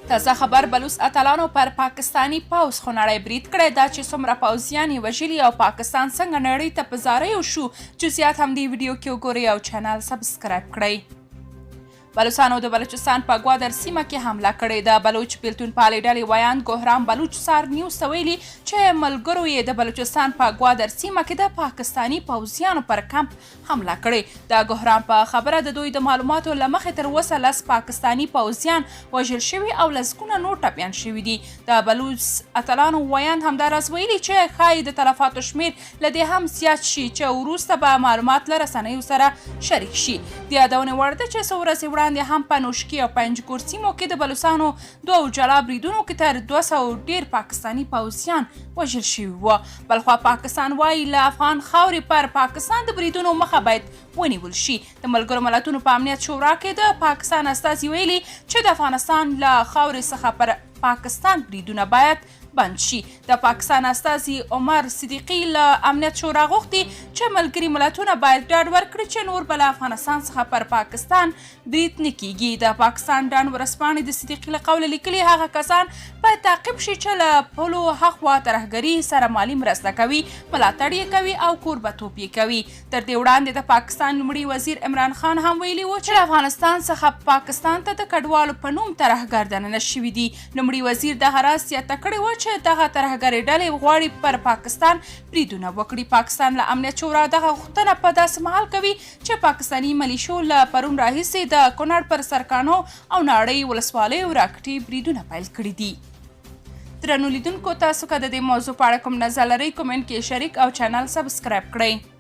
تازه خبر بلوچ اتلانو پر پاکستانی پوځ خونړی برید کړی دا چې څومره پوځیان یې وژلي او پاکستان څنګه نړۍ ته په زاریو شو. جزئیات هم دې ویډیو کې وګورئ او چینل سبسکرایب کړئ. بلوچستانو د بلوچستان په ګوادر سیمه کې حمله کړې ده. بلوچ بیلتون پالې ډلې ویاند ګوهرام بلوچ سار نیوز ته ویلي چې ملګرو یې د بلوچستان په ګوادر سیمه کې د پاکستاني پوځیانو پر کمپ حمله کړې. د ګوهرام په خبره د دوی د معلوماتو له مخې تر اوسه 10 پاکستاني پوځیان وژل شوي او لسګونه نور ټپیان شوي دي. د بلوچ اتلانو ویاند همداراز ویلي چې ښایي د تلفاتو شمیر له دې هم زیات شي چې وروسته به معلومات له رسنیو سره شریک شي. د یادونې وړ ده چې څو ورځې وړاندې هم په نوشکي او پنجګور سیمو کې د بلوچستانو دوو جلا بریدونو کې تر 200 ډیر پاکستاني پوځیان وژل شوي وو. بلخوا پاکستان وایي له افغان خاورې پر پاکستان د بریدونو مخه باید ونیول شي. د ملګرو ملتونو په امنیت شورا کې د پاکستان استازي ویلي چې د افغانستان له خاورې څخه پر پاکستان بریدونه باید بند شي. د پاکستان استازي عمر صدیقي له امنیت شورا غوښتي چې ملګري ملتونه باید ډاډ ورکړي چې نور به له افغانستان څخه پر پاکستان برید نه کیږي. د پاکستان ډاڼ ورځپاڼې د صدیقي له قوله لیکلي هغه کسان باید تعقیب شي چې له پولو هاخوا ترهګري سره مالي مرسته کوي، ملاتړ یې کوي او کوربتوب یې کوي. تر دې وړاندې د پاکستان لومړي وزیر عمران خان هم ویلي و چې له افغانستان څخه پاکستان ته د کډوالو په نوم ترهګر دننه شوي دي. لومړي وزیر دغه راز زیاته کړې وه چې دغه ترهګرې ډلې غواړي پر پاکستان بریدونه وکړي. پاکستان له امنیت شورا دغه غوښتنه په داسې مهال کوي چې پاکستاني ملیشو له پرون راهیسې د کونړ پر سرکانو او ناړۍ ولسوالیو راکټي بریدونه پیل کړي دي. درنو لیدونکو، تاسو که د دې موضوع په اړه کوم نظر لرئ کومنټ کې شریک او چینل سبسکرایب کړئ.